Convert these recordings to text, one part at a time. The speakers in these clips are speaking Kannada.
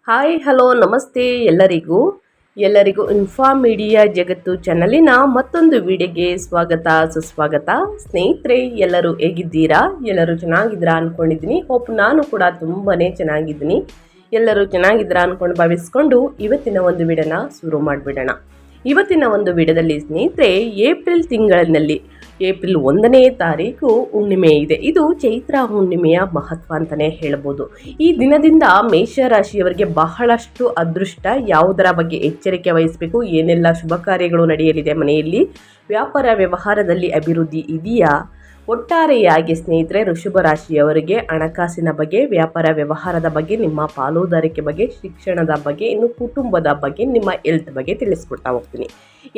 ಹಾಯ್ ಹಲೋ ನಮಸ್ತೆ ಎಲ್ಲರಿಗೂ ಇನ್ಫಾರ್ಮ್ ಮೀಡಿಯಾ ಜಗತ್ತು ಚಾನಲಿನ ಮತ್ತೊಂದು ವಿಡಿಯೋಗೆ ಸ್ವಾಗತ ಸುಸ್ವಾಗತ. ಸ್ನೇಹಿತರೆ, ಎಲ್ಲರೂ ಹೇಗಿದ್ದೀರಾ? ಎಲ್ಲರೂ ಚೆನ್ನಾಗಿದ್ದೀರಾ ಅಂದ್ಕೊಂಡಿದ್ದೀನಿ. ಹೋಪ್ ನಾನು ಕೂಡ ತುಂಬಾ ಚೆನ್ನಾಗಿದ್ದೀನಿ. ಎಲ್ಲರೂ ಚೆನ್ನಾಗಿದ್ದೀರಾ ಅಂದ್ಕೊಂಡು ಭಾವಿಸ್ಕೊಂಡು ಇವತ್ತಿನ ಒಂದು ವಿಡಿಯೋನ ಶುರು ಮಾಡಿಬಿಡೋಣ. ಇವತ್ತಿನ ಒಂದು ವಿಡಿಯೋದಲ್ಲಿ ಸ್ನೇಹಿತರೆ, ಏಪ್ರಿಲ್ ತಿಂಗಳಿನಲ್ಲಿ ಏಪ್ರಿಲ್ 1ನೇ ತಾರೀಕು ಹುಣ್ಣಿಮೆ ಇದೆ. ಇದು ಚೈತ್ರ ಹುಣ್ಣಿಮೆಯ ಮಹತ್ವ ಅಂತಲೇ ಹೇಳ್ಬೋದು. ಈ ದಿನದಿಂದ ಮೇಷರಾಶಿಯವರಿಗೆ ಬಹಳಷ್ಟು ಅದೃಷ್ಟ. ಯಾವುದರ ಬಗ್ಗೆ ಎಚ್ಚರಿಕೆ ವಹಿಸಬೇಕು, ಏನೆಲ್ಲ ಶುಭ ಕಾರ್ಯಗಳು ನಡೆಯಲಿದೆ ಮನೆಯಲ್ಲಿ, ವ್ಯಾಪಾರ ವ್ಯವಹಾರದಲ್ಲಿ ಅಭಿವೃದ್ಧಿ ಇದೆಯಾ, ಒಟ್ಟಾರೆಯಾಗಿ ಸ್ನೇಹಿತರೆ ವೃಷಭ ರಾಶಿಯವರಿಗೆ ಹಣಕಾಸಿನ ಬಗ್ಗೆ, ವ್ಯಾಪಾರ ವ್ಯವಹಾರದ ಬಗ್ಗೆ, ನಿಮ್ಮ ಪಾಲುದಾರಿಕೆ ಬಗ್ಗೆ, ಶಿಕ್ಷಣದ ಬಗ್ಗೆ, ಇನ್ನು ಕುಟುಂಬದ ಬಗ್ಗೆ, ನಿಮ್ಮ ಹೆಲ್ತ್ ಬಗ್ಗೆ ತಿಳಿಸ್ಕೊಡ್ತಾ ಹೋಗ್ತೀನಿ.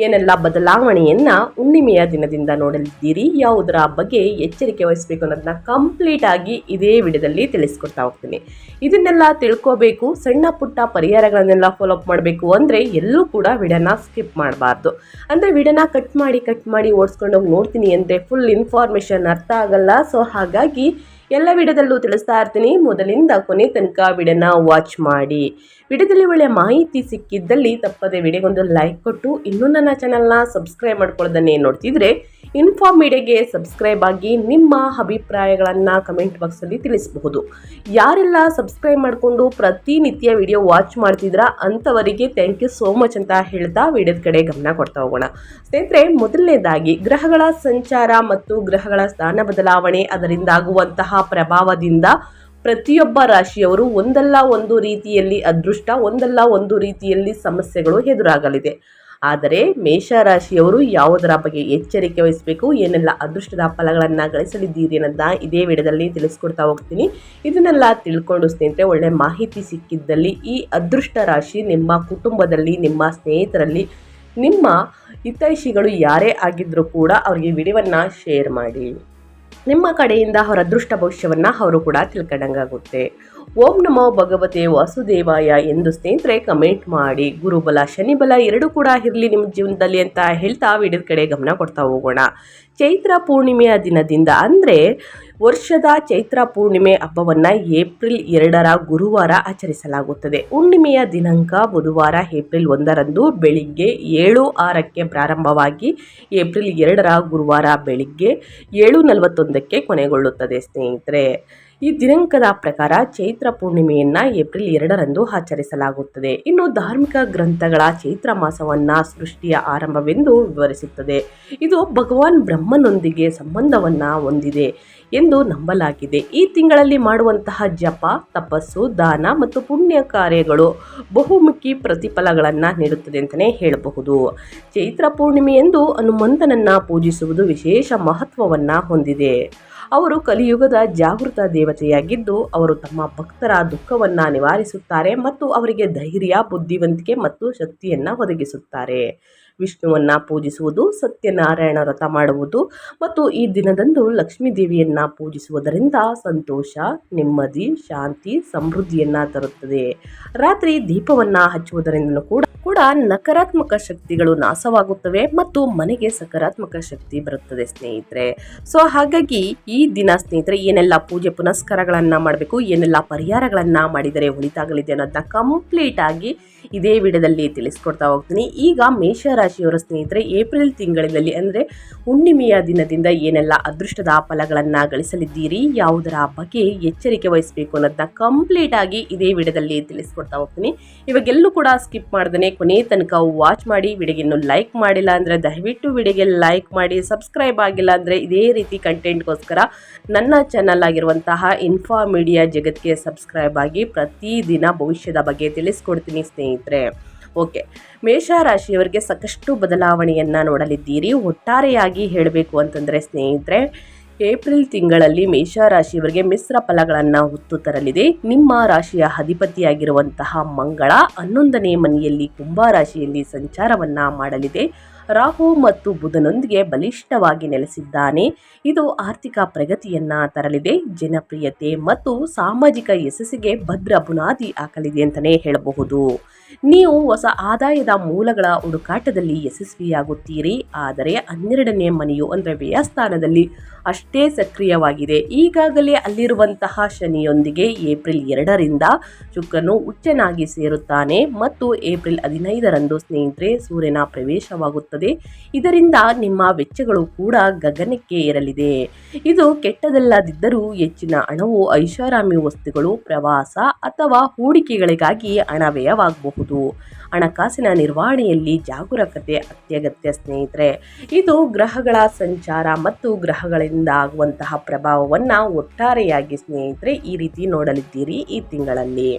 ಏನೆಲ್ಲ ಬದಲಾವಣೆಯನ್ನ ಹುಣ್ಣಿಮೆಯ ದಿನದಿಂದ ನೋಡಲಿದ್ದೀರಿ, ಯಾವುದರ ಬಗ್ಗೆ ಎಚ್ಚರಿಕೆ ವಹಿಸಬೇಕು ಅನ್ನೋದನ್ನ ಕಂಪ್ಲೀಟ್ ಆಗಿ ಇದೇ ವಿಡಿಯೋದಲ್ಲಿ ತಿಳಿಸ್ಕೊಡ್ತಾ ಹೋಗ್ತೀನಿ. ಇದನ್ನೆಲ್ಲ ತಿಳ್ಕೋಬೇಕು, ಸಣ್ಣ ಪುಟ್ಟ ಪರಿಹಾರಗಳನ್ನೆಲ್ಲ ಫಾಲೋ ಅಪ್ ಮಾಡಬೇಕು ಅಂದರೆ ಎಲ್ಲೂ ಕೂಡ ವಿಡಿಯೋನ ಸ್ಕಿಪ್ ಮಾಡಬಾರ್ದು. ಅಂದರೆ ವಿಡಿಯೋನ ಕಟ್ ಮಾಡಿ ಓಡಿಸ್ಕೊಂಡು ಹೋಗಿ ನೋಡ್ತೀನಿ ಅಂದರೆ ಫುಲ್ ಇನ್ಫಾರ್ಮೇಷನ್ ಅರ್ಥ ಆಗಲ್ಲ. ಸೊ ಹಾಗಾಗಿ ಎಲ್ಲ ವಿಡಿಯೋದಲ್ಲೂ ತಿಳಿಸ್ತಾ ಇರ್ತೀನಿ. ಮೊದಲಿಂದ ಕೊನೆ ತನಕ ವಿಡಿಯೋನ ವಾಚ್ ಮಾಡಿ. ವಿಡಿಯೋದಲ್ಲಿ ಒಳ್ಳೆಯ ಮಾಹಿತಿ ಸಿಕ್ಕಿದ್ದಲ್ಲಿ ತಪ್ಪದೆ ವಿಡಿಯೋಗೊಂದು ಲೈಕ್ ಕೊಟ್ಟು, ಇನ್ನೂ ನನ್ನ ಚಾನಲ್ನ ಸಬ್ಸ್ಕ್ರೈಬ್ ಮಾಡ್ಕೊಳ್ಳೋದನ್ನೇ ನೋಡ್ತಿದ್ರೆ ಇನ್ಫಾರ್ಮ್ ಮೀಡಿಯಾಗೆ ಸಬ್ಸ್ಕ್ರೈಬ್ ಆಗಿ ನಿಮ್ಮ ಅಭಿಪ್ರಾಯಗಳನ್ನು ಕಮೆಂಟ್ ಬಾಕ್ಸಲ್ಲಿ ತಿಳಿಸಬಹುದು. ಯಾರೆಲ್ಲ ಸಬ್ಸ್ಕ್ರೈಬ್ ಮಾಡಿಕೊಂಡು ಪ್ರತಿನಿತ್ಯ ವಿಡಿಯೋ ವಾಚ್ ಮಾಡ್ತಿದ್ರಾ ಅಂಥವರಿಗೆ ಥ್ಯಾಂಕ್ ಯು ಸೋ ಮಚ್ ಅಂತ ಹೇಳ್ತಾ ವಿಡಿಯೋದ ಕಡೆ ಗಮನ ಕೊಡ್ತಾ ಹೋಗೋಣ. ಸ್ನೇಹಿತರೆ, ಮೊದಲನೇದಾಗಿ ಗ್ರಹಗಳ ಸಂಚಾರ ಮತ್ತು ಗ್ರಹಗಳ ಸ್ಥಾನ ಬದಲಾವಣೆ, ಅದರಿಂದ ಆಗುವಂತಹ ಪ್ರಭಾವದಿಂದ ಪ್ರತಿಯೊಬ್ಬ ರಾಶಿಯವರು ಒಂದಲ್ಲ ಒಂದು ರೀತಿಯಲ್ಲಿ ಅದೃಷ್ಟ, ಒಂದಲ್ಲ ಒಂದು ರೀತಿಯಲ್ಲಿ ಸಮಸ್ಯೆಗಳು ಎದುರಾಗಲಿದೆ. ಆದರೆ ಮೇಷರಾಶಿಯವರು ಯಾವುದರ ಬಗ್ಗೆ ಎಚ್ಚರಿಕೆ ವಹಿಸಬೇಕು, ಏನೆಲ್ಲ ಅದೃಷ್ಟದ ಫಲಗಳನ್ನು ಗಳಿಸಲಿದ್ದೀರಿ ಅನ್ನೋದನ್ನ ಇದೇ ವಿಡಿಯೋದಲ್ಲಿ ತಿಳಿಸ್ಕೊಡ್ತಾ ಹೋಗ್ತೀನಿ. ಇದನ್ನೆಲ್ಲ ತಿಳ್ಕೊಂಡು ಸ್ನೇಹಿತರೆ, ಒಳ್ಳೆ ಮಾಹಿತಿ ಸಿಕ್ಕಿದ್ದಲ್ಲಿ ಈ ಅದೃಷ್ಟ ರಾಶಿ ನಿಮ್ಮ ಕುಟುಂಬದಲ್ಲಿ, ನಿಮ್ಮ ಸ್ನೇಹಿತರಲ್ಲಿ, ನಿಮ್ಮ ಹಿತೈಷಿಗಳು ಯಾರೇ ಆಗಿದ್ದರೂ ಕೂಡ ಅವರಿಗೆ ವಿಡಿಯೋವನ್ನು ಶೇರ್ ಮಾಡಿ. ನಿಮ್ಮ ಕಡೆಯಿಂದ ಅವರ ಅದೃಷ್ಟ ಭವಿಷ್ಯವನ್ನು ಅವರು ಕೂಡ ತಿಳ್ಕೊಂಡಂಗಾಗುತ್ತೆ. ಓಂ ನಮೋ ಭಗವತೆ ವಾಸುದೇವಾಯ ಎಂದು ಸ್ನೇಹಿತರೆ ಕಮೆಂಟ್ ಮಾಡಿ. ಗುರುಬಲ ಶನಿಬಲ ಎರಡೂ ಕೂಡ ಇರಲಿ ನಿಮ್ಮ ಜೀವನದಲ್ಲಿ ಅಂತ ಹೇಳ್ತಾ ವಿಡಿಯೋದ ಕಡೆ ಗಮನ ಕೊಡ್ತಾ ಹೋಗೋಣ. ಚೈತ್ರ ಪೂರ್ಣಿಮೆಯ ದಿನದಿಂದ ಅಂದರೆ ವರ್ಷದ ಚೈತ್ರ ಪೂರ್ಣಿಮೆ ಹಬ್ಬವನ್ನು ಏಪ್ರಿಲ್ 2ರ ಗುರುವಾರ ಆಚರಿಸಲಾಗುತ್ತದೆ. ಹುಣ್ಣಿಮೆಯ ದಿನಾಂಕ ಬುಧವಾರ ಏಪ್ರಿಲ್ 1ರಂದು ಬೆಳಿಗ್ಗೆ 7:06ಕ್ಕೆ ಪ್ರಾರಂಭವಾಗಿ ಏಪ್ರಿಲ್ 2ರ ಗುರುವಾರ ಬೆಳಿಗ್ಗೆ 7:41ಕ್ಕೆ ಕೊನೆಗೊಳ್ಳುತ್ತದೆ. ಸ್ನೇಹಿತರೆ, ಈ ದಿನಾಂಕದ ಪ್ರಕಾರ ಚೈತ್ರ ಪೂರ್ಣಿಮೆಯನ್ನು ಏಪ್ರಿಲ್ 2ರಂದು ಆಚರಿಸಲಾಗುತ್ತದೆ. ಇನ್ನು ಧಾರ್ಮಿಕ ಗ್ರಂಥಗಳ ಚೈತ್ರ ಮಾಸವನ್ನು ಸೃಷ್ಟಿಯ ಆರಂಭವೆಂದು ವಿವರಿಸುತ್ತದೆ. ಇದು ಭಗವಾನ್ ಬ್ರಹ್ಮನೊಂದಿಗೆ ಸಂಬಂಧವನ್ನು ಹೊಂದಿದೆ ಎಂದು ನಂಬಲಾಗಿದೆ. ಈ ತಿಂಗಳಲ್ಲಿ ಮಾಡುವಂತಹ ಜಪ, ತಪಸ್ಸು, ದಾನ ಮತ್ತು ಪುಣ್ಯ ಕಾರ್ಯಗಳು ಬಹುಮುಖಿ ಪ್ರತಿಫಲಗಳನ್ನು ನೀಡುತ್ತದೆ ಅಂತಲೇ ಹೇಳಬಹುದು. ಚೈತ್ರ ಪೂರ್ಣಿಮೆಯಂದು ಹನುಮಂತನನ್ನು ಪೂಜಿಸುವುದು ವಿಶೇಷ ಮಹತ್ವವನ್ನು ಹೊಂದಿದೆ. ಅವರು ಕಲಿಯುಗದ ಜಾಗೃತ ದೇವತೆಯಾಗಿದ್ದು, ಅವರು ತಮ್ಮ ಭಕ್ತರ ದುಃಖವನ್ನು ನಿವಾರಿಸುತ್ತಾರೆ ಮತ್ತು ಅವರಿಗೆ ಧೈರ್ಯ, ಬುದ್ಧಿವಂತಿಕೆ ಮತ್ತು ಶಕ್ತಿಯನ್ನು ಒದಗಿಸುತ್ತಾರೆ. ವಿಷ್ಣುವನ್ನು ಪೂಜಿಸುವುದು, ಸತ್ಯನಾರಾಯಣ ವ್ರತ ಮಾಡುವುದು ಮತ್ತು ಈ ದಿನದಂದು ಲಕ್ಷ್ಮೀ ದೇವಿಯನ್ನು ಪೂಜಿಸುವುದರಿಂದ ಸಂತೋಷ, ನೆಮ್ಮದಿ, ಶಾಂತಿ, ಸಮೃದ್ಧಿಯನ್ನು ತರುತ್ತದೆ. ರಾತ್ರಿ ದೀಪವನ್ನು ಹಚ್ಚುವುದರಿಂದ ಕೂಡ ನಕಾರಾತ್ಮಕ ಶಕ್ತಿಗಳು ನಾಶವಾಗುತ್ತವೆ ಮತ್ತು ಮನೆಗೆ ಸಕಾರಾತ್ಮಕ ಶಕ್ತಿ ಬರುತ್ತದೆ ಸ್ನೇಹಿತರೆ. ಸೊ ಹಾಗಾಗಿ ಈ ದಿನ ಸ್ನೇಹಿತರೆ ಏನೆಲ್ಲ ಪೂಜೆ ಪುನಸ್ಕಾರಗಳನ್ನು ಮಾಡಬೇಕು, ಏನೆಲ್ಲ ಪರಿಹಾರಗಳನ್ನು ಮಾಡಿದರೆ ಒಳಿತಾಗಲಿದೆ ಅನ್ನೋದನ್ನ ಕಂಪ್ಲೀಟ್ ಆಗಿ ಇದೇ ವಿಡಿಯೋದಲ್ಲಿ ತಿಳಿಸ್ಕೊಡ್ತಾ ಹೋಗ್ತೀನಿ. ಈಗ ಮೇಷರಾಶಿಯವರ ಸ್ನೇಹಿತರೆ ಏಪ್ರಿಲ್ ತಿಂಗಳಿನಲ್ಲಿ ಅಂದರೆ ಹುಣ್ಣಿಮೆಯ ದಿನದಿಂದ ಏನೆಲ್ಲ ಅದೃಷ್ಟದ ಫಲಗಳನ್ನು ಗಳಿಸಲಿದ್ದೀರಿ, ಯಾವುದರ ಬಗ್ಗೆ ಎಚ್ಚರಿಕೆ ವಹಿಸಬೇಕು ಅನ್ನೋದನ್ನ ಕಂಪ್ಲೀಟ್ ಆಗಿ ಇದೇ ವಿಡಿಯೋದಲ್ಲಿ ತಿಳಿಸ್ಕೊಡ್ತಾ ಹೋಗ್ತೀನಿ. ಇವಾಗೆಲ್ಲೂ ಕೂಡ ಸ್ಕಿಪ್ ಮಾಡ್ದೇ ಕೊನೆ ತನಕ ವಾಚ್ ಮಾಡಿ. ವಿಡಿಯೋಗೆ ಇನ್ನೂ ಲೈಕ್ ಮಾಡಿಲ್ಲ ಅಂದರೆ ದಯವಿಟ್ಟು ವಿಡಿಯೋಗೆ ಲೈಕ್ ಮಾಡಿ. ಸಬ್ಸ್ಕ್ರೈಬ್ ಆಗಿಲ್ಲ ಅಂದರೆ ಇದೇ ರೀತಿ ಕಂಟೆಂಟ್ಗೋಸ್ಕರ ನನ್ನ ಚಾನಲ್ ಆಗಿರುವಂತಹ ಇನ್ಫಾರ್ಮ್ ಮೀಡಿಯಾ ಜಗತ್ತಿಗೆ ಸಬ್ಸ್ಕ್ರೈಬ್ ಆಗಿ. ಪ್ರತಿದಿನ ಭವಿಷ್ಯದ ಬಗ್ಗೆ ತಿಳಿಸ್ಕೊಡ್ತೀನಿ ಸ್ನೇಹಿತರೆ. ಓಕೆ, ಮೇಷರಾಶಿಯವರಿಗೆ ಸಾಕಷ್ಟು ಬದಲಾವಣೆಯನ್ನು ನೋಡಲಿದ್ದೀರಿ. ಒಟ್ಟಾರೆಯಾಗಿ ಹೇಳಬೇಕು ಅಂತಂದರೆ ಸ್ನೇಹಿತರೆ, ಏಪ್ರಿಲ್ ತಿಂಗಳಲ್ಲಿ ಮೇಷರಾಶಿಯವರಿಗೆ ಮಿಶ್ರ ಫಲಗಳನ್ನು ಹೊತ್ತು ತರಲಿದೆ. ನಿಮ್ಮ ರಾಶಿಯ ಅಧಿಪತಿಯಾಗಿರುವಂತಹ ಮಂಗಳ 11ನೇ ಮನೆಯಲ್ಲಿ ಕುಂಭ ರಾಶಿಯಲ್ಲಿ ಸಂಚಾರವನ್ನು ಮಾಡಲಿದೆ. ರಾಹು ಮತ್ತು ಬುಧನೊಂದಿಗೆ ಬಲಿಷ್ಠವಾಗಿ ನೆಲೆಸಿದ್ದಾನೆ. ಇದು ಆರ್ಥಿಕ ಪ್ರಗತಿಯನ್ನ ತರಲಿದೆ, ಜನಪ್ರಿಯತೆ ಮತ್ತು ಸಾಮಾಜಿಕ ಯಶಸ್ಸಿಗೆ ಭದ್ರ ಬುನಾದಿ ಹಾಕಲಿದೆ ಅಂತಲೇ ಹೇಳಬಹುದು. ನೀವು ಹೊಸ ಆದಾಯದ ಮೂಲಗಳ ಹುಡುಕಾಟದಲ್ಲಿ ಯಶಸ್ವಿಯಾಗುತ್ತೀರಿ. ಆದರೆ 12ನೇ ಮನೆಯು ಅಂದರೆ ವ್ಯಯಸ್ಥಾನದಲ್ಲಿ ಅಷ್ಟೇ ಸಕ್ರಿಯವಾಗಿದೆ. ಈಗಾಗಲೇ ಅಲ್ಲಿರುವಂತಹ ಶನಿಯೊಂದಿಗೆ ಏಪ್ರಿಲ್ 2ರಿಂದ ಶುಕ್ರನು ಉಚ್ಚನಾಗಿ ಸೇರುತ್ತಾನೆ ಮತ್ತು ಏಪ್ರಿಲ್ 15ರಂದು ಸ್ನೇಹಿತರೆ ಸೂರ್ಯನ ಪ್ರವೇಶವಾಗುತ್ತದೆ. ಇದರಿಂದ ನಿಮ್ಮ ವೆಚ್ಚಗಳು ಕೂಡ ಗಗನಕ್ಕೆ ಏರಲಿದೆ. ಇದು ಕೆಟ್ಟದಲ್ಲದಿದ್ದರೂ ಹೆಚ್ಚಿನ ಹಣವು ಐಷಾರಾಮಿ ವಸ್ತುಗಳು, ಪ್ರವಾಸ ಅಥವಾ ಹೂಡಿಕೆಗಳಿಗಾಗಿ ಹಣ ವ್ಯಯವಾಗಬಹುದು. ಹಣಕಾಸಿನ ನಿರ್ವಹಣೆಯಲ್ಲಿ ಜಾಗರೂಕತೆ ಅತ್ಯಗತ್ಯ ಸ್ನೇಹಿತರೆ. ಇದು ಗ್ರಹಗಳ ಸಂಚಾರ ಮತ್ತು ಗ್ರಹಗಳಿಂದ ಆಗುವಂತಹ ಪ್ರಭಾವವನ್ನು ಒಟ್ಟಾರೆಯಾಗಿ ಸ್ನೇಹಿತರೆ ಈ ರೀತಿ ನೋಡಲಿದ್ದೀರಿ ಈ ತಿಂಗಳಲ್ಲಿ.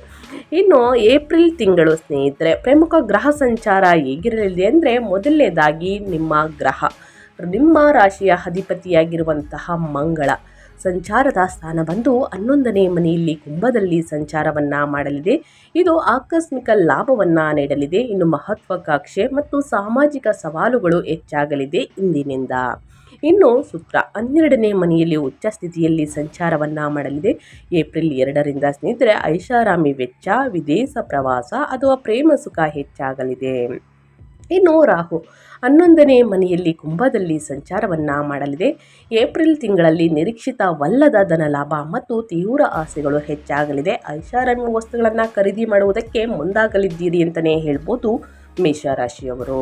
ಇನ್ನು ಏಪ್ರಿಲ್ ತಿಂಗಳು ಸ್ನೇಹಿತರೆ ಪ್ರಮುಖ ಗ್ರಹ ಸಂಚಾರ ಹೇಗಿರಲಿದೆ ಅಂದರೆ, ಮೊದಲನೇದಾಗಿ ನಿಮ್ಮ ರಾಶಿಯ ಅಧಿಪತಿಯಾಗಿರುವಂತಹ ಮಂಗಳ ಸಂಚಾರದ ಸ್ಥಾನ ಬಂದು 11ನೇ ಮನೆಯಲ್ಲಿ ಕುಂಭದಲ್ಲಿ ಸಂಚಾರವನ್ನ ಮಾಡಲಿದೆ. ಇದು ಆಕಸ್ಮಿಕ ಲಾಭವನ್ನ ನೀಡಲಿದೆ. ಇನ್ನು ಮಹತ್ವಾಕಾಂಕ್ಷೆ ಮತ್ತು ಸಾಮಾಜಿಕ ಸವಾಲುಗಳು ಹೆಚ್ಚಾಗಲಿದೆ ಇಂದಿನಿಂದ. ಇನ್ನು ಶುಕ್ರ 12ನೇ ಮನೆಯಲ್ಲಿ ಉಚ್ಚ ಸ್ಥಿತಿಯಲ್ಲಿ ಸಂಚಾರವನ್ನ ಮಾಡಲಿದೆ. ಏಪ್ರಿಲ್ 2ರಿಂದ ಸ್ನೇಹಿತರೆ ಐಷಾರಾಮಿ ವೆಚ್ಚ, ವಿದೇಶ ಪ್ರವಾಸ ಅಥವಾ ಪ್ರೇಮ ಸುಖ ಹೆಚ್ಚಾಗಲಿದೆ. ಇನ್ನು ರಾಹು 11ನೇ ಮನೆಯಲ್ಲಿ ಕುಂಭದಲ್ಲಿ ಸಂಚಾರವನ್ನ ಮಾಡಲಿದೆ. ಏಪ್ರಿಲ್ ತಿಂಗಳಲ್ಲಿ ನಿರೀಕ್ಷಿತವಲ್ಲದ ಧನಲಾಭ ಮತ್ತು ತೀವ್ರ ಆಸೆಗಳು ಹೆಚ್ಚಾಗಲಿದೆ. ಐಷಾರಾಮಿ ವಸ್ತುಗಳನ್ನು ಖರೀದಿ ಮಾಡುವುದಕ್ಕೆ ಮುಂದಾಗಲಿದ್ದೀರಿ ಅಂತಲೇ ಹೇಳ್ಬೋದು ಮೇಷರಾಶಿಯವರು.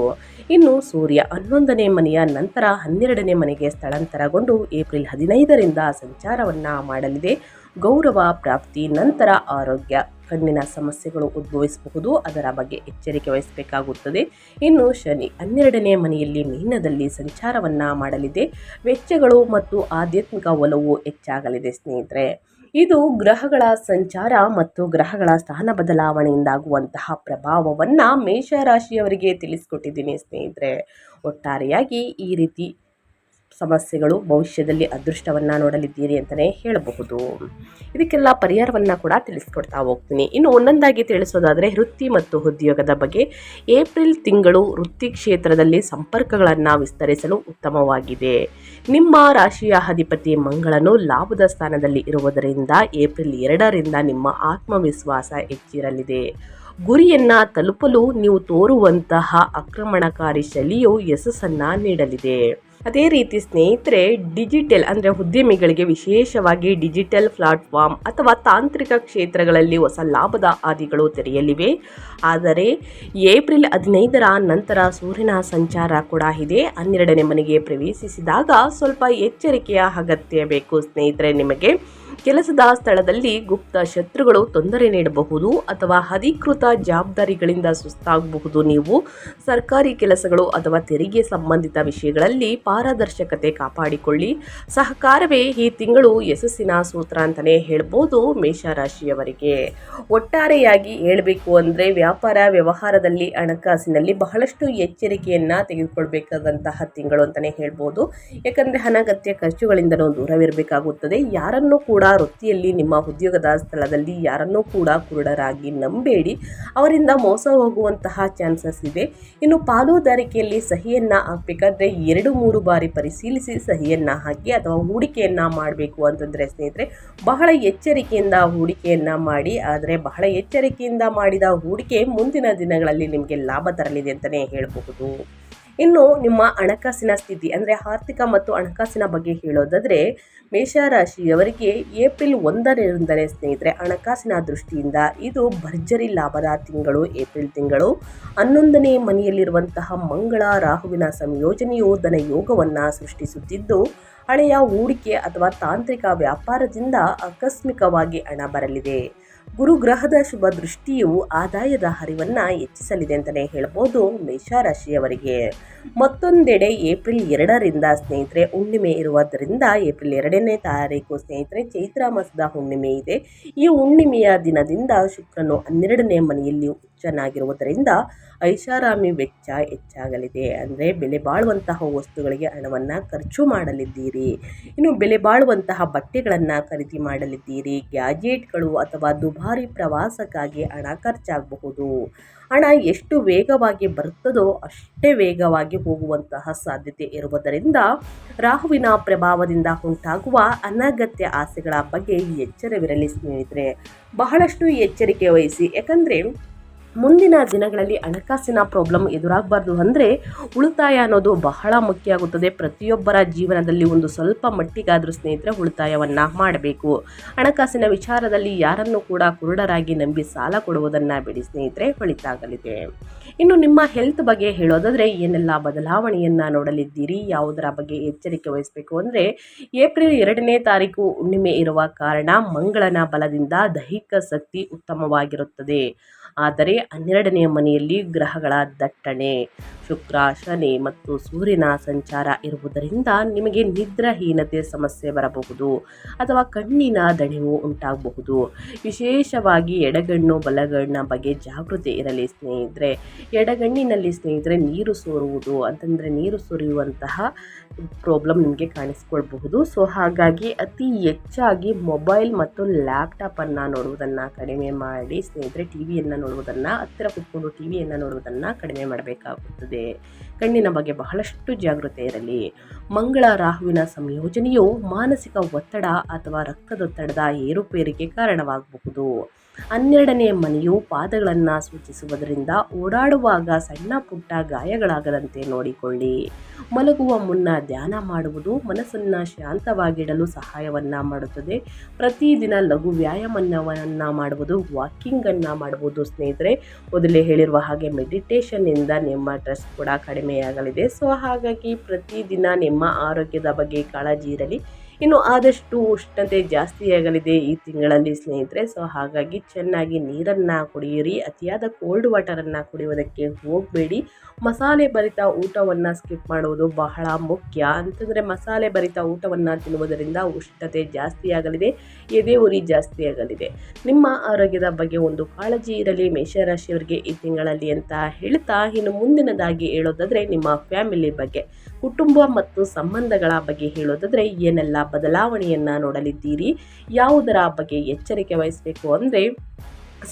ಇನ್ನು ಸೂರ್ಯ 11ನೇ ಮನೆಯ ನಂತರ 12ನೇ ಮನೆಗೆ ಸ್ಥಳಾಂತರಗೊಂಡು ಏಪ್ರಿಲ್ 15ರಿಂದ ಸಂಚಾರವನ್ನ ಮಾಡಲಿದೆ. ಗೌರವ ಪ್ರಾಪ್ತಿ, ನಂತರ ಆರೋಗ್ಯ, ಕಣ್ಣಿನ ಸಮಸ್ಯೆಗಳು ಉದ್ಭವಿಸಬಹುದು, ಅದರ ಬಗ್ಗೆ ಎಚ್ಚರಿಕೆ ವಹಿಸಬೇಕಾಗುತ್ತದೆ. ಇನ್ನು ಶನಿ 12ನೇ ಮನೆಯಲ್ಲಿ ಮೀನದಲ್ಲಿ ಸಂಚಾರವನ್ನ ಮಾಡಲಿದೆ. ವೆಚ್ಚಗಳು ಮತ್ತು ಆಧ್ಯಾತ್ಮಿಕ ಒಲವು ಹೆಚ್ಚಾಗಲಿದೆ ಸ್ನೇಹಿತರೆ. ಇದು ಗ್ರಹಗಳ ಸಂಚಾರ ಮತ್ತು ಗ್ರಹಗಳ ಸ್ಥಾನ ಬದಲಾವಣೆಯಿಂದಾಗುವಂತಹ ಪ್ರಭಾವವನ್ನು ಮೇಷರಾಶಿಯವರಿಗೆ ತಿಳಿಸ್ಕೊಟ್ಟಿದ್ದೀನಿ ಸ್ನೇಹಿತರೆ. ಒಟ್ಟಾರೆಯಾಗಿ ಈ ರೀತಿ ಸಮಸ್ಯೆಗಳು ಭವಿಷ್ಯದಲ್ಲಿ ಅದೃಷ್ಟವನ್ನು ನೋಡಲಿದ್ದೀರಿ ಅಂತಲೇ ಹೇಳಬಹುದು. ಇದಕ್ಕೆಲ್ಲ ಪರಿಹಾರವನ್ನು ಕೂಡ ತಿಳಿಸ್ಕೊಡ್ತಾ ಹೋಗ್ತೀನಿ. ಇನ್ನು ಒಂದೊಂದಾಗಿ ತಿಳಿಸೋದಾದರೆ ವೃತ್ತಿ ಮತ್ತು ಉದ್ಯೋಗದ ಬಗ್ಗೆ. ಏಪ್ರಿಲ್ ತಿಂಗಳು ವೃತ್ತಿ ಕ್ಷೇತ್ರದಲ್ಲಿ ಸಂಪರ್ಕಗಳನ್ನು ವಿಸ್ತರಿಸಲು ಉತ್ತಮವಾಗಿದೆ. ನಿಮ್ಮ ರಾಶಿಯ ಅಧಿಪತಿ ಮಂಗಳನು ಲಾಭದ ಸ್ಥಾನದಲ್ಲಿ ಇರುವುದರಿಂದ ಏಪ್ರಿಲ್ 2ರಿಂದ ನಿಮ್ಮ ಆತ್ಮವಿಶ್ವಾಸ ಹೆಚ್ಚಿರಲಿದೆ. ಗುರಿಯನ್ನು ತಲುಪಲು ನೀವು ತೋರುವಂತಹ ಆಕ್ರಮಣಕಾರಿ ಶೈಲಿಯು ಯಶಸ್ಸನ್ನು ನೀಡಲಿದೆ. ಅದೇ ರೀತಿ ಸ್ನೇಹಿತರೆ ಡಿಜಿಟಲ್ ಅಂದರೆ ಉದ್ಯಮಿಗಳಿಗೆ ವಿಶೇಷವಾಗಿ ಡಿಜಿಟಲ್ ಪ್ಲಾಟ್ಫಾರ್ಮ್ ಅಥವಾ ತಾಂತ್ರಿಕ ಕ್ಷೇತ್ರಗಳಲ್ಲಿ ಹೊಸ ಲಾಭದ ಹಾದಿಗಳು ತೆರೆಯಲಿವೆ. ಆದರೆ ಏಪ್ರಿಲ್ 15ರ ನಂತರ ಸೂರ್ಯನ ಸಂಚಾರ ಕೂಡ ಇದೆ. 12ನೇ ಮನೆಗೆ ಪ್ರವೇಶಿಸಿದಾಗ ಸ್ವಲ್ಪ ಎಚ್ಚರಿಕೆಯ ಅಗತ್ಯ ಬೇಕು ಸ್ನೇಹಿತರೆ. ನಿಮಗೆ ಕೆಲಸದ ಸ್ಥಳದಲ್ಲಿ ಗುಪ್ತ ಶತ್ರುಗಳು ತೊಂದರೆ ನೀಡಬಹುದು ಅಥವಾ ಅಧಿಕೃತ ಜವಾಬ್ದಾರಿಗಳಿಂದ ಸುಸ್ತಾಗಬಹುದು. ನೀವು ಸರ್ಕಾರಿ ಕೆಲಸಗಳು ಅಥವಾ ತೆರಿಗೆ ಸಂಬಂಧಿತ ವಿಷಯಗಳಲ್ಲಿ ಪಾರದರ್ಶಕತೆ ಕಾಪಾಡಿಕೊಳ್ಳಿ. ಸಹಕಾರವೇ ಈ ತಿಂಗಳು ಯಶಸ್ಸಿನ ಸೂತ್ರ ಅಂತಲೇ ಹೇಳ್ಬೋದು ಮೇಷರಾಶಿಯವರಿಗೆ. ಒಟ್ಟಾರೆಯಾಗಿ ಹೇಳಬೇಕು ಅಂದರೆ ವ್ಯಾಪಾರ ವ್ಯವಹಾರದಲ್ಲಿ ಹಣಕಾಸಿನಲ್ಲಿ ಬಹಳಷ್ಟು ಎಚ್ಚರಿಕೆಯನ್ನು ತೆಗೆದುಕೊಳ್ಬೇಕಾದಂತಹ ತಿಂಗಳು ಅಂತಲೇ ಹೇಳ್ಬೋದು. ಯಾಕಂದರೆ ಅನಗತ್ಯ ಖರ್ಚುಗಳಿಂದಲೂ ದೂರವಿರಬೇಕಾಗುತ್ತದೆ. ಯಾರನ್ನೂ ಕೂಡ ವೃತ್ತಿಯಲ್ಲಿ ನಿಮ್ಮ ಉದ್ಯೋಗದ ಸ್ಥಳದಲ್ಲಿ ಯಾರನ್ನೂ ಕೂಡ ಕುರುಡರಾಗಿ ನಂಬೇಡಿ, ಅವರಿಂದ ಮೋಸ ಹೋಗುವಂತಹ ಚಾನ್ಸಸ್ ಇದೆ. ಇನ್ನು ಪಾಲುದಾರಿಕೆಯಲ್ಲಿ ಸಹಿಯನ್ನು ಹಾಕಬೇಕಾದ್ರೆ 2-3 ಬಾರಿ ಪರಿಶೀಲಿಸಿ ಸಹಿಯನ್ನು ಹಾಕಿ. ಅಥವಾ ಹೂಡಿಕೆಯನ್ನು ಮಾಡಬೇಕು ಅಂತಂದರೆ ಸ್ನೇಹಿತರೆ ಬಹಳ ಎಚ್ಚರಿಕೆಯಿಂದ ಹೂಡಿಕೆಯನ್ನು ಮಾಡಿ. ಆದರೆ ಬಹಳ ಎಚ್ಚರಿಕೆಯಿಂದ ಮಾಡಿದ ಹೂಡಿಕೆ ಮುಂದಿನ ದಿನಗಳಲ್ಲಿ ನಿಮಗೆ ಲಾಭ ತರಲಿದೆ ಅಂತಲೇ ಹೇಳಬಹುದು. ಇನ್ನು ನಿಮ್ಮ ಹಣಕಾಸಿನ ಸ್ಥಿತಿ ಅಂದರೆ ಆರ್ಥಿಕ ಮತ್ತು ಹಣಕಾಸಿನ ಬಗ್ಗೆ ಹೇಳೋದಾದರೆ ಮೇಷರಾಶಿಯವರಿಗೆ ಏಪ್ರಿಲ್ 1ರಿಂದಲೇ ಸ್ನೇಹಿತರೆ ಹಣಕಾಸಿನ ದೃಷ್ಟಿಯಿಂದ ಇದು ಭರ್ಜರಿ ಲಾಭದ ತಿಂಗಳು. ಏಪ್ರಿಲ್ ತಿಂಗಳು 11ನೇ ಮನೆಯಲ್ಲಿರುವಂತಹ ಮಂಗಳ ರಾಹುವಿನ ಸಂಯೋಜನೆಯು ಧನ ಯೋಗವನ್ನು ಸೃಷ್ಟಿಸುತ್ತಿದ್ದು, ಹಳೆಯ ಹೂಡಿಕೆ ಅಥವಾ ತಾಂತ್ರಿಕ ವ್ಯಾಪಾರದಿಂದ ಆಕಸ್ಮಿಕವಾಗಿ ಹಣ ಬರಲಿದೆ. ಗುರುಗ್ರಹದ ಶುಭ ದೃಷ್ಟಿಯು ಆದಾಯದ ಹರಿವನ್ನು ಹೆಚ್ಚಿಸಲಿದೆ ಅಂತಲೇ ಹೇಳ್ಬೋದು ಮೇಷರಾಶಿಯವರಿಗೆ. ಮತ್ತೊಂದೆಡೆ ಏಪ್ರಿಲ್ 2ರಿಂದ ಸ್ನೇಹಿತರೆ ಹುಣ್ಣಿಮೆ ಇರುವುದರಿಂದ ಏಪ್ರಿಲ್ 2ನೇ ತಾರೀಕು ಸ್ನೇಹಿತರೆ ಚೈತ್ರ ಮಾಸದ ಹುಣ್ಣಿಮೆ ಇದೆ. ಈ ಹುಣ್ಣಿಮೆಯ ದಿನದಿಂದ ಶುಕ್ರನು 12ನೇ ಮನೆಯಲ್ಲಿ ಚೆನ್ನಾಗಿರುವುದರಿಂದ ಐಷಾರಾಮಿ ವೆಚ್ಚ ಹೆಚ್ಚಾಗಲಿದೆ. ಅಂದರೆ ಬೆಲೆ ಬಾಳುವಂತಹ ವಸ್ತುಗಳಿಗೆ ಹಣವನ್ನು ಖರ್ಚು ಮಾಡಲಿದ್ದೀರಿ. ಇನ್ನು ಬೆಲೆ ಬಾಳುವಂತಹ ಬಟ್ಟೆಗಳನ್ನು ಖರೀದಿ ಮಾಡಲಿದ್ದೀರಿ. ಗ್ಯಾಜೆಟ್ಗಳು ಅಥವಾ ದುಬಾರಿ ಪ್ರವಾಸಕ್ಕಾಗಿ ಹಣ ಖರ್ಚಾಗಬಹುದು. ಹಣ ಎಷ್ಟು ವೇಗವಾಗಿ ಬರುತ್ತದೋ ಅಷ್ಟೇ ವೇಗವಾಗಿ ಹೋಗುವಂತಹ ಸಾಧ್ಯತೆ ಇರುವುದರಿಂದ ರಾಹುವಿನ ಪ್ರಭಾವದಿಂದ ಉಂಟಾಗುವ ಅನಗತ್ಯ ಆಸೆಗಳ ಬಗ್ಗೆ ಎಚ್ಚರವಿರಲಿ ಸ್ನೇಹಿತರೆ. ಬಹಳಷ್ಟು ಎಚ್ಚರಿಕೆ ವಹಿಸಿ. ಯಾಕಂದರೆ ಮುಂದಿನ ದಿನಗಳಲ್ಲಿ ಹಣಕಾಸಿನ ಪ್ರಾಬ್ಲಮ್ ಎದುರಾಗಬಾರ್ದು ಅಂದರೆ ಉಳಿತಾಯ ಅನ್ನೋದು ಬಹಳ ಮುಖ್ಯ ಆಗುತ್ತದೆ. ಪ್ರತಿಯೊಬ್ಬರ ಜೀವನದಲ್ಲಿ ಒಂದು ಸ್ವಲ್ಪ ಮಟ್ಟಿಗಾದರೂ ಸ್ನೇಹಿತರೆ ಉಳಿತಾಯವನ್ನು ಮಾಡಬೇಕು. ಹಣಕಾಸಿನ ವಿಚಾರದಲ್ಲಿ ಯಾರನ್ನು ಕೂಡ ಕುರುಡರಾಗಿ ನಂಬಿ ಸಾಲ ಕೊಡುವುದನ್ನು ಬಿಡಿ ಸ್ನೇಹಿತರೆ, ಒಳಿತಾಗಲಿದೆ. ಇನ್ನು ನಿಮ್ಮ ಹೆಲ್ತ್ ಬಗ್ಗೆ ಹೇಳೋದಾದರೆ ಏನೆಲ್ಲ ಬದಲಾವಣೆಯನ್ನು ನೋಡಲಿದ್ದೀರಿ, ಯಾವುದರ ಬಗ್ಗೆ ಎಚ್ಚರಿಕೆ ವಹಿಸಬೇಕು ಅಂದರೆ ಏಪ್ರಿಲ್ 2ನೇ ತಾರೀಕು ಹುಣ್ಣಿಮೆ ಇರುವ ಕಾರಣ ಮಂಗಳನ ಬಲದಿಂದ ದೈಹಿಕ ಶಕ್ತಿ ಉತ್ತಮವಾಗಿರುತ್ತದೆ. ಆದರೆ 12ನೇ ಮನೆಯಲ್ಲಿ ಗ್ರಹಗಳ ದಟ್ಟಣೆ, ಶುಕ್ರ, ಶನಿ ಮತ್ತು ಸೂರ್ಯನ ಸಂಚಾರ ಇರುವುದರಿಂದ ನಿಮಗೆ ನಿದ್ರಾಹೀನತೆ ಸಮಸ್ಯೆ ಬರಬಹುದು ಅಥವಾ ಕಣ್ಣಿನ ದಣಿವು ಉಂಟಾಗಬಹುದು. ವಿಶೇಷವಾಗಿ ಎಡಗಣ್ಣು ಬಲಗಣ್ಣ ಬಗ್ಗೆ ಜಾಗೃತಿ ಇರಲಿ ಸ್ನೇಹಿತರೆ. ಎಡಗಣ್ಣಿನಲ್ಲಿ ಸ್ನೇಹಿತರೆ ನೀರು ಸೋರುವುದು ಅಂತಂದರೆ ನೀರು ಸುರಿಯುವಂತಹ ಪ್ರಾಬ್ಲಮ್ ನಿಮಗೆ ಕಾಣಿಸ್ಕೊಳ್ಬಹುದು. ಸೊ ಹಾಗಾಗಿ ಅತಿ ಹೆಚ್ಚಾಗಿ ಮೊಬೈಲ್ ಮತ್ತು ಲ್ಯಾಪ್ಟಾಪನ್ನು ನೋಡುವುದನ್ನು ಕಡಿಮೆ ಮಾಡಿ ಸ್ನೇಹಿತರೆ. ಟಿವಿಯನ್ನು ನೋಡುವುದನ್ನು, ಹತ್ತಿರ ಕೂತ್ಕೊಂಡು ಟಿವಿಯನ್ನು ನೋಡುವುದನ್ನು ಕಡಿಮೆ ಮಾಡಬೇಕಾಗುತ್ತದೆ. ಕಣ್ಣಿನ ಬಗ್ಗೆ ಬಹಳಷ್ಟು ಜಾಗೃತಿ ಇರಲಿ. ಮಂಗಳ ರಾಹುವಿನ ಸಂಯೋಜನೆಯು ಮಾನಸಿಕ ಒತ್ತಡ ಅಥವಾ ರಕ್ತದೊತ್ತಡದ ಏರುಪೇರಿಗೆ ಕಾರಣವಾಗಬಹುದು. 12ನೇ ಮನೆಯು ಪಾದಗಳನ್ನು ಸೂಚಿಸುವುದರಿಂದ ಓಡಾಡುವಾಗ ಸಣ್ಣ ಪುಟ್ಟ ಗಾಯಗಳಾಗದಂತೆ ನೋಡಿಕೊಳ್ಳಿ. ಮಲಗುವ ಮುನ್ನ ಧ್ಯಾನ ಮಾಡುವುದು ಮನಸ್ಸನ್ನು ಶಾಂತವಾಗಿಡಲು ಸಹಾಯವನ್ನು ಮಾಡುತ್ತದೆ. ಪ್ರತಿದಿನ ಲಘು ವ್ಯಾಯಾಮವನ್ನು ಮಾಡುವುದು, ವಾಕಿಂಗನ್ನು ಮಾಡುವುದು ಸ್ನೇಹಿತರೆ. ಮೊದಲೇ ಹೇಳಿರುವ ಹಾಗೆ ಮೆಡಿಟೇಷನ್ನಿಂದ ನಿಮ್ಮ ಸ್ಟ್ರೆಸ್ ಕೂಡ ಕಡಿಮೆಯಾಗಲಿದೆ. ಸೊ ಹಾಗಾಗಿ ಪ್ರತಿದಿನ ನಿಮ್ಮ ಆರೋಗ್ಯದ ಬಗ್ಗೆ ಕಾಳಜಿ ಇರಲಿ. ಇನ್ನು ಆದಷ್ಟು ಉಷ್ಣತೆ ಜಾಸ್ತಿಯಾಗಲಿದೆ ಈ ತಿಂಗಳಲ್ಲಿ ಸ್ನೇಹಿತರೆ. ಸೊ ಹಾಗಾಗಿ ಚೆನ್ನಾಗಿ ನೀರನ್ನು ಕುಡಿಯಿರಿ. ಅತಿಯಾದ ಕೋಲ್ಡ್ ವಾಟರನ್ನು ಕುಡಿಯೋದಕ್ಕೆ ಹೋಗಬೇಡಿ. ಮಸಾಲೆ ಭರಿತ ಊಟವನ್ನು ಸ್ಕಿಪ್ ಮಾಡುವುದು ಬಹಳ ಮುಖ್ಯ. ಅಂತಂದರೆ ಮಸಾಲೆ ಭರಿತ ಊಟವನ್ನು ತಿನ್ನುವುದರಿಂದ ಉಷ್ಣತೆ ಜಾಸ್ತಿಯಾಗಲಿದೆ, ಎದೆ ಉರಿ ಜಾಸ್ತಿಯಾಗಲಿದೆ. ನಿಮ್ಮ ಆರೋಗ್ಯದ ಬಗ್ಗೆ ಒಂದು ಕಾಳಜಿ ಇರಲಿ ಮೇಷರಾಶಿಯವರಿಗೆ ಈ ತಿಂಗಳಲ್ಲಿ ಅಂತ ಹೇಳ್ತಾ, ಇನ್ನು ಮುಂದಿನದಾಗಿ ಹೇಳೋದಾದರೆ ನಿಮ್ಮ ಫ್ಯಾಮಿಲಿ ಬಗ್ಗೆ, ಕುಟುಂಬ ಮತ್ತು ಸಂಬಂಧಗಳ ಬಗ್ಗೆ ಹೇಳೋದಾದರೆ ಏನೆಲ್ಲ ಬದಲಾವಣೆಯನ್ನು ನೋಡಲಿದ್ದೀರಿ, ಯಾವುದರ ಬಗ್ಗೆ ಎಚ್ಚರಿಕೆ ವಹಿಸಬೇಕು ಅಂದರೆ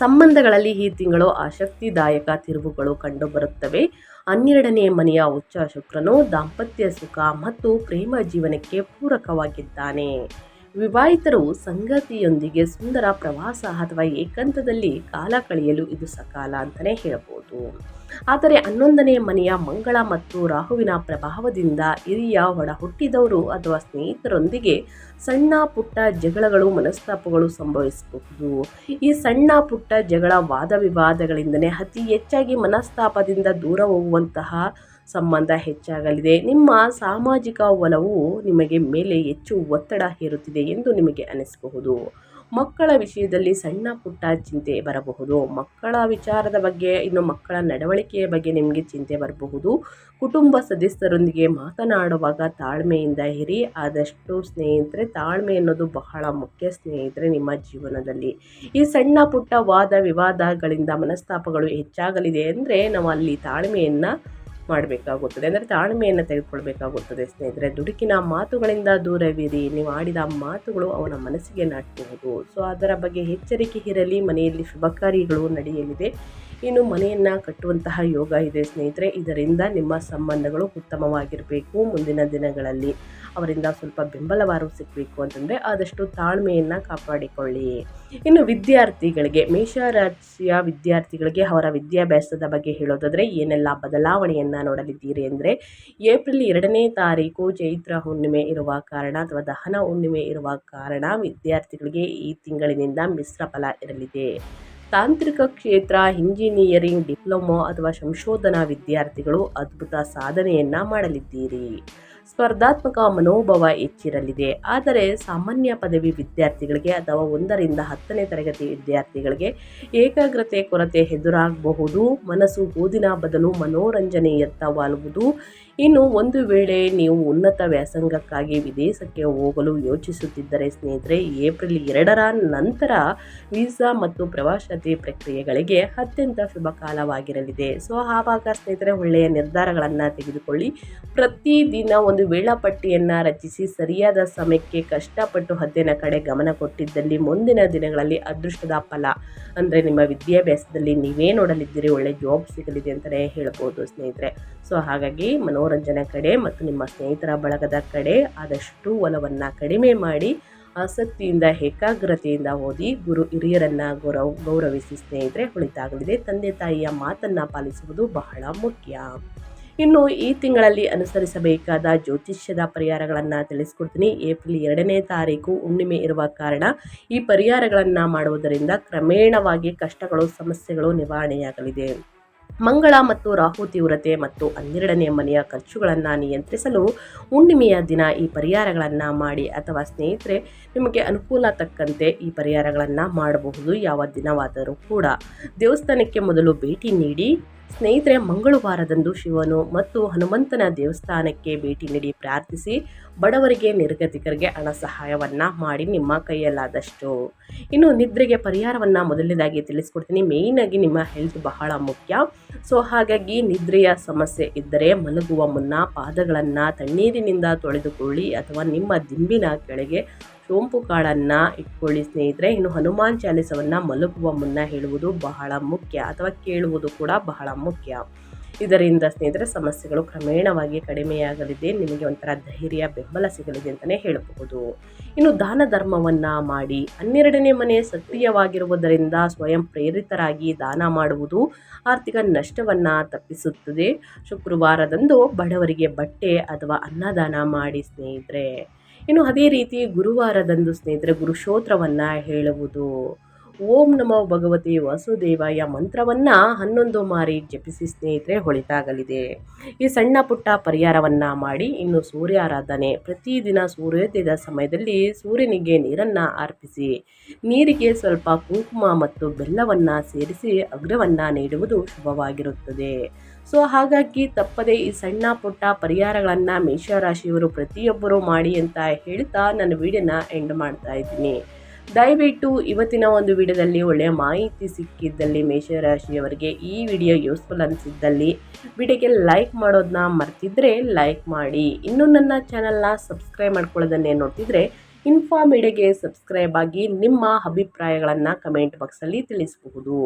ಸಂಬಂಧಗಳಲ್ಲಿ ಈ ತಿಂಗಳು ಆಸಕ್ತಿದಾಯಕ ತಿರುವುಗಳು ಕಂಡುಬರುತ್ತವೆ. 12ನೇ ಮನೆಯ ಉಚ್ಚ ಶುಕ್ರನು ದಾಂಪತ್ಯ ಸುಖ ಮತ್ತು ಪ್ರೇಮ ಜೀವನಕ್ಕೆ ಪೂರಕವಾಗಿದ್ದಾನೆ. ವಿವಾಹಿತರು ಸಂಗಾತಿಯೊಂದಿಗೆ ಸುಂದರ ಪ್ರವಾಸ ಅಥವಾ ಏಕಾಂತದಲ್ಲಿ ಕಾಲ ಕಳೆಯಲು ಇದು ಸಕಾಲ ಅಂತಲೇ ಹೇಳ್ಬೋದು. ಆದರೆ 11ನೇ ಮನೆಯ ಮಂಗಳ ಮತ್ತು ರಾಹುವಿನ ಪ್ರಭಾವದಿಂದ ಹಿರಿಯ ಒಡ ಹುಟ್ಟಿದವರು ಅಥವಾ ಸ್ನೇಹಿತರೊಂದಿಗೆ ಸಣ್ಣ ಪುಟ್ಟ ಜಗಳಗಳು, ಮನಸ್ತಾಪಗಳು ಸಂಭವಿಸಬಹುದು. ಈ ಸಣ್ಣ ಪುಟ್ಟ ಜಗಳ, ವಾದ ವಿವಾದಗಳಿಂದಲೇ ಅತಿ ಹೆಚ್ಚಾಗಿ ಮನಸ್ತಾಪದಿಂದ ದೂರ ಹೋಗುವಂತಹ ಸಂಬಂಧ ಹೆಚ್ಚಾಗಲಿದೆ. ನಿಮ್ಮ ಸಾಮಾಜಿಕ ಒಲವು ನಿಮಗೆ ಮೇಲೆ ಹೆಚ್ಚು ಒತ್ತಡ ಹೇರುತ್ತಿದೆ ಎಂದು ನಿಮಗೆ ಅನಿಸಬಹುದು. ಮಕ್ಕಳ ವಿಷಯದಲ್ಲಿ ಸಣ್ಣ ಪುಟ್ಟ ಚಿಂತೆ ಬರಬಹುದು. ಮಕ್ಕಳ ವಿಚಾರದ ಬಗ್ಗೆ, ಇನ್ನು ಮಕ್ಕಳ ನಡವಳಿಕೆಯ ಬಗ್ಗೆ ನಿಮಗೆ ಚಿಂತೆ ಬರಬಹುದು. ಕುಟುಂಬ ಸದಸ್ಯರೊಂದಿಗೆ ಮಾತನಾಡುವಾಗ ತಾಳ್ಮೆಯಿಂದ ಇರಿ. ಆದಷ್ಟು ಸ್ನೇಹಿತರೆ ತಾಳ್ಮೆ ಅನ್ನೋದು ಬಹಳ ಮುಖ್ಯ ಸ್ನೇಹಿತರೆ ನಿಮ್ಮ ಜೀವನದಲ್ಲಿ. ಈ ಸಣ್ಣ ಪುಟ್ಟ ವಾದ ವಿವಾದಗಳಿಂದ ಮನಸ್ತಾಪಗಳು ಹೆಚ್ಚಾಗಲಿದೆ ಅಂದರೆ ನಾವು ಅಲ್ಲಿ ತಾಳ್ಮೆಯನ್ನು ಮಾಡಬೇಕಾಗುತ್ತದೆ, ಅಂದರೆ ತಾಳ್ಮೆಯನ್ನು ತೆಗೆದುಕೊಳ್ಬೇಕಾಗುತ್ತದೆ ಸ್ನೇಹಿತರೆ. ದುಡುಕಿನ ಮಾತುಗಳಿಂದ ದೂರವಿರಿ. ನೀವು ಆಡಿದ ಮಾತುಗಳು ಅವನ ಮನಸ್ಸಿಗೆ ನಾಟಬಹುದು. ಸೊ ಅದರ ಬಗ್ಗೆ ಎಚ್ಚರಿಕೆ ಇರಲಿ. ಮನೆಯಲ್ಲಿ ಶುಭ ಕಾರ್ಯಗಳು ನಡೆಯಲಿದೆ. ಇನ್ನು ಮನೆಯನ್ನು ಕಟ್ಟುವಂತಹ ಯೋಗ ಇದೆ ಸ್ನೇಹಿತರೆ. ಇದರಿಂದ ನಿಮ್ಮ ಸಂಬಂಧಗಳು ಉತ್ತಮವಾಗಿರಬೇಕು. ಮುಂದಿನ ದಿನಗಳಲ್ಲಿ ಅವರಿಂದ ಸ್ವಲ್ಪ ಬೆಂಬಲವಾರು ಸಿಗಬೇಕು ಅಂತಂದರೆ ಆದಷ್ಟು ತಾಳ್ಮೆಯನ್ನು ಕಾಪಾಡಿಕೊಳ್ಳಿ. ಇನ್ನು ವಿದ್ಯಾರ್ಥಿಗಳಿಗೆ, ಮೇಷರಾಶಿಯ ವಿದ್ಯಾರ್ಥಿಗಳಿಗೆ ಅವರ ವಿದ್ಯಾಭ್ಯಾಸದ ಬಗ್ಗೆ ಹೇಳೋದಾದರೆ ಏನೆಲ್ಲ ಬದಲಾವಣೆಯನ್ನು ನೋಡಲಿದ್ದೀರಿ ಅಂದರೆ ಏಪ್ರಿಲ್ 2ನೇ ತಾರೀಕು ಚೈತ್ರ ಹುಣ್ಣಿಮೆ ಇರುವ ಕಾರಣ ಅಥವಾ ದಹನ ಹುಣ್ಣಿಮೆ ಇರುವ ಕಾರಣ ವಿದ್ಯಾರ್ಥಿಗಳಿಗೆ ಈ ತಿಂಗಳಿನಿಂದ ಮಿಶ್ರ ಫಲ ಇರಲಿದೆ. ತಾಂತ್ರಿಕ ಕ್ಷೇತ್ರ, ಇಂಜಿನಿಯರಿಂಗ್, ಡಿಪ್ಲೊಮೊ ಅಥವಾ ಸಂಶೋಧನಾ ವಿದ್ಯಾರ್ಥಿಗಳು ಅದ್ಭುತ ಸಾಧನೆಯನ್ನು ಮಾಡಲಿದ್ದೀರಿ. ಸ್ಪರ್ಧಾತ್ಮಕ ಮನೋಭಾವ ಹೆಚ್ಚಿರಲಿದೆ. ಆದರೆ ಸಾಮಾನ್ಯ ಪದವಿ ವಿದ್ಯಾರ್ಥಿಗಳಿಗೆ ಅಥವಾ 1ರಿಂದ 10ನೇ ತರಗತಿ ವಿದ್ಯಾರ್ಥಿಗಳಿಗೆ ಏಕಾಗ್ರತೆ ಕೊರತೆ ಎದುರಾಗಬಹುದು. ಮನಸ್ಸು ಓದಿನ ಬದಲು ಮನೋರಂಜನೆಯತ್ತ ವಾಲುವುದು. ಇನ್ನು ಒಂದು ವೇಳೆ ನೀವು ಉನ್ನತ ವ್ಯಾಸಂಗಕ್ಕಾಗಿ ವಿದೇಶಕ್ಕೆ ಹೋಗಲು ಯೋಚಿಸುತ್ತಿದ್ದರೆ ಸ್ನೇಹಿತರೆ, ಏಪ್ರಿಲ್ 2ರ ನಂತರ ವೀಸಾ ಮತ್ತು ಪ್ರವಾಸೋದ್ಯಮ ಪ್ರಕ್ರಿಯೆಗಳಿಗೆ ಅತ್ಯಂತ ಶುಭ ಕಾಲವಾಗಿರಲಿದೆ. ಸೊ ಆವಾಗ ಸ್ನೇಹಿತರೆ ಒಳ್ಳೆಯ ನಿರ್ಧಾರಗಳನ್ನು ತೆಗೆದುಕೊಳ್ಳಿ. ಪ್ರತಿದಿನ ಒಂದು ವೇಳಾಪಟ್ಟಿಯನ್ನು ರಚಿಸಿ ಸರಿಯಾದ ಸಮಯಕ್ಕೆ ಕಷ್ಟಪಟ್ಟು ಅಧ್ಯಯನ ಕಡೆ ಗಮನ ಕೊಟ್ಟಿದ್ದಲ್ಲಿ ಮುಂದಿನ ದಿನಗಳಲ್ಲಿ ಅದೃಷ್ಟದ ಫಲ ಅಂದರೆ ನಿಮ್ಮ ವಿದ್ಯಾಭ್ಯಾಸದಲ್ಲಿ ನೀವೇ ನೋಡಲಿದ್ದೀರಿ, ಒಳ್ಳೆ ಜಾಬ್ ಸಿಗಲಿದೆ ಅಂತಲೇ ಹೇಳ್ಬೋದು ಸ್ನೇಹಿತರೆ. ಸೊ ಹಾಗಾಗಿ ಮನೋರಂಜನೆ ಕಡೆ ಮತ್ತು ನಿಮ್ಮ ಸ್ನೇಹಿತರ ಬಳಗದ ಕಡೆ ಆದಷ್ಟು ಒಲವನ್ನು ಕಡಿಮೆ ಮಾಡಿ ಆಸಕ್ತಿಯಿಂದ ಏಕಾಗ್ರತೆಯಿಂದ ಓದಿ ಗುರು ಹಿರಿಯರನ್ನು ಗೌರವಿಸಿ ಸ್ನೇಹಿತರೆ ಒಳಿತಾಗಲಿದೆ. ತಂದೆ ತಾಯಿಯ ಮಾತನ್ನು ಪಾಲಿಸುವುದು ಬಹಳ ಮುಖ್ಯ. ಇನ್ನು ಈ ತಿಂಗಳಲ್ಲಿ ಅನುಸರಿಸಬೇಕಾದ ಜ್ಯೋತಿಷ್ಯದ ಪರಿಹಾರಗಳನ್ನು ತಿಳಿಸ್ಕೊಡ್ತೀನಿ. ಏಪ್ರಿಲ್ 2ನೇ ತಾರೀಕು ಹುಣ್ಣಿಮೆ ಇರುವ ಕಾರಣ ಈ ಪರಿಹಾರಗಳನ್ನು ಮಾಡುವುದರಿಂದ ಕ್ರಮೇಣವಾಗಿ ಕಷ್ಟಗಳು ಸಮಸ್ಯೆಗಳು ನಿವಾರಣೆಯಾಗಲಿದೆ. ಮಂಗಳ ಮತ್ತು ರಾಹು ತೀವ್ರತೆ ಮತ್ತು 12ನೇ ಮನೆಯ ಖರ್ಚುಗಳನ್ನು ನಿಯಂತ್ರಿಸಲು ಹುಣ್ಣಿಮೆಯ ದಿನ ಈ ಪರಿಹಾರಗಳನ್ನು ಮಾಡಿ, ಅಥವಾ ಸ್ನೇಹಿತರೆ ನಿಮಗೆ ಅನುಕೂಲ ತಕ್ಕಂತೆ ಈ ಪರಿಹಾರಗಳನ್ನು ಮಾಡಬಹುದು. ಯಾವ ದಿನವಾದರೂ ಕೂಡ ದೇವಸ್ಥಾನಕ್ಕೆ ಮೊದಲು ಭೇಟಿ ನೀಡಿ ಸ್ನೇಹಿತರೆ. ಮಂಗಳವಾರದಂದು ಶಿವನು ಮತ್ತು ಹನುಮಂತನ ದೇವಸ್ಥಾನಕ್ಕೆ ಭೇಟಿ ನೀಡಿ ಪ್ರಾರ್ಥಿಸಿ. ಬಡವರಿಗೆ ನಿರ್ಗತಿಕರಿಗೆ ಹಣ ಸಹಾಯವನ್ನು ಮಾಡಿ ನಿಮ್ಮ ಕೈಯಲ್ಲಾದಷ್ಟು. ಇನ್ನು ನಿದ್ರೆಗೆ ಪರಿಹಾರವನ್ನು ಮೊದಲನೇದಾಗಿ ತಿಳಿಸ್ಕೊಡ್ತೀನಿ. ಮೇಯ್ನಾಗಿ ನಿಮ್ಮ ಹೆಲ್ತ್ ಬಹಳ ಮುಖ್ಯ. ಸೊ ಹಾಗಾಗಿ ನಿದ್ರೆಯ ಸಮಸ್ಯೆ ಇದ್ದರೆ ಮಲಗುವ ಮುನ್ನ ಪಾದಗಳನ್ನು ತಣ್ಣೀರಿನಿಂದ ತೊಳೆದುಕೊಳ್ಳಿ, ಅಥವಾ ನಿಮ್ಮ ದಿಂಬಿನ ಕೆಳಗೆ ಸೋಂಪು ಕಾಳನ್ನು ಇಟ್ಕೊಳ್ಳಿ ಸ್ನೇಹಿತರೆ. ಇನ್ನು ಹನುಮಾನ್ ಚಾಲಿಸವನ್ನು ಮಲಗುವ ಮುನ್ನ ಹೇಳುವುದು ಬಹಳ ಮುಖ್ಯ, ಅಥವಾ ಕೇಳುವುದು ಕೂಡ ಬಹಳ ಮುಖ್ಯ. ಇದರಿಂದ ಸ್ನೇಹಿತರೆ ಸಮಸ್ಯೆಗಳು ಕ್ರಮೇಣವಾಗಿ ಕಡಿಮೆಯಾಗಲಿದೆ. ನಿಮಗೆ ಒಂಥರ ಧೈರ್ಯ ಬೆಂಬಲ ಸಿಗಲಿದೆ ಅಂತಲೇ ಹೇಳಬಹುದು. ಇನ್ನು ದಾನ ಧರ್ಮವನ್ನು ಮಾಡಿ. 12ನೇ ಮನೆ ಸಕ್ರಿಯವಾಗಿರುವುದರಿಂದ ಸ್ವಯಂ ಪ್ರೇರಿತರಾಗಿ ದಾನ ಮಾಡುವುದು ಆರ್ಥಿಕ ನಷ್ಟವನ್ನು ತಪ್ಪಿಸುತ್ತದೆ. ಶುಕ್ರವಾರದಂದು ಬಡವರಿಗೆ ಬಟ್ಟೆ ಅಥವಾ ಅನ್ನದಾನ ಮಾಡಿ ಸ್ನೇಹಿತರೆ. ಇನ್ನು ಅದೇ ರೀತಿ ಗುರುವಾರದಂದು ಸ್ನೇಹಿತರೆ ಗುರುಶೋತ್ರವನ್ನು ಹೇಳುವುದು. ಓಂ ನಮೋ ಭಗವತಿ ವಾಸುದೇವಾಯ ಮಂತ್ರವನ್ನು 11 ಮಾರಿ ಜಪಿಸಿ ಸ್ನೇಹಿತರೆ ಒಳಿತಾಗಲಿದೆ. ಈ ಸಣ್ಣ ಪುಟ್ಟ ಪರಿಹಾರವನ್ನು ಮಾಡಿ. ಇನ್ನು ಸೂರ್ಯಾರಾಧನೆ. ಪ್ರತಿದಿನ ಸೂರ್ಯೋದಯದ ಸಮಯದಲ್ಲಿ ಸೂರ್ಯನಿಗೆ ನೀರನ್ನು ಅರ್ಪಿಸಿ. ನೀರಿಗೆ ಸ್ವಲ್ಪ ಕುಂಕುಮ ಮತ್ತು ಬೆಲ್ಲವನ್ನು ಸೇರಿಸಿ ಅಗ್ರವನ್ನು ನೀಡುವುದು ಶುಭವಾಗಿರುತ್ತದೆ. ಸೊ ಹಾಗಾಗಿ ತಪ್ಪದೆ ಈ ಸಣ್ಣ ಪುಟ್ಟ ಪರಿಹಾರಗಳನ್ನು ಮೇಷರಾಶಿಯವರು ಪ್ರತಿಯೊಬ್ಬರು ಮಾಡಿ ಅಂತ ಹೇಳ್ತಾ ನನ್ನ ವಿಡಿಯೋನ ಎಂಡ್ ಮಾಡ್ತಾ ಇದ್ದೀನಿ. ದಯವಿಟ್ಟು ಇವತ್ತಿನ ಒಂದು ವಿಡಿಯೋದಲ್ಲಿ ಒಳ್ಳೆಯ ಮಾಹಿತಿ ಸಿಕ್ಕಿದ್ದಲ್ಲಿ ಮೇಷರಾಶಿಯವರಿಗೆ ಈ ವಿಡಿಯೋ ಯೂಸ್ಫುಲ್ ಅನಿಸಿದ್ದಲ್ಲಿ ವಿಡಿಯೋಗೆ ಲೈಕ್ ಮಾಡೋದನ್ನ ಮರ್ತಿದ್ರೆ ಲೈಕ್ ಮಾಡಿ. ಇನ್ನೂ ನನ್ನ ಚಾನಲ್ನ ಸಬ್ಸ್ಕ್ರೈಬ್ ಮಾಡ್ಕೊಳ್ಳೋದನ್ನೇ ನೋಡ್ತಿದ್ರೆ ಇನ್ಫಾ ಮೀಡಿಯಾಗೆ ಸಬ್ಸ್ಕ್ರೈಬ್ ಆಗಿ ನಿಮ್ಮ ಅಭಿಪ್ರಾಯಗಳನ್ನು ಕಮೆಂಟ್ ಬಾಕ್ಸಲ್ಲಿ ತಿಳಿಸಬಹುದು.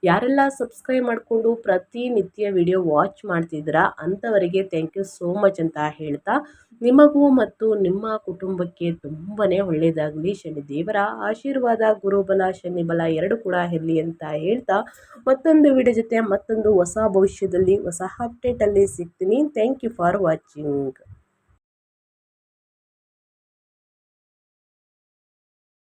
ಯಾರೆಲ್ಲ ಸಬ್ಸ್ಕ್ರೈಬ್ ಮಾಡಿಕೊಂಡು ಪ್ರತಿನಿತ್ಯ ವಿಡಿಯೋ ವಾಚ್ ಮಾಡ್ತಿದ್ದೀರಾ ಅಂಥವರಿಗೆ ಥ್ಯಾಂಕ್ ಯು ಸೋ ಮಚ್ ಅಂತ ಹೇಳ್ತಾ, ನಿಮಗೂ ಮತ್ತು ನಿಮ್ಮ ಕುಟುಂಬಕ್ಕೆ ತುಂಬಾ ಒಳ್ಳೆಯದಾಗಲಿ, ಶನಿದೇವರ ಆಶೀರ್ವಾದ, ಗುರುಬಲ, ಶನಿಬಲ ಎರಡು ಕೂಡ ಇರಲಿ ಅಂತ ಹೇಳ್ತಾ ಮತ್ತೊಂದು ವಿಡಿಯೋ ಜೊತೆ ಮತ್ತೊಂದು ಹೊಸ ಭವಿಷ್ಯದಲ್ಲಿ ಹೊಸ ಅಪ್ಡೇಟಲ್ಲಿ ಸಿಗ್ತೀನಿ. Thank you for watching.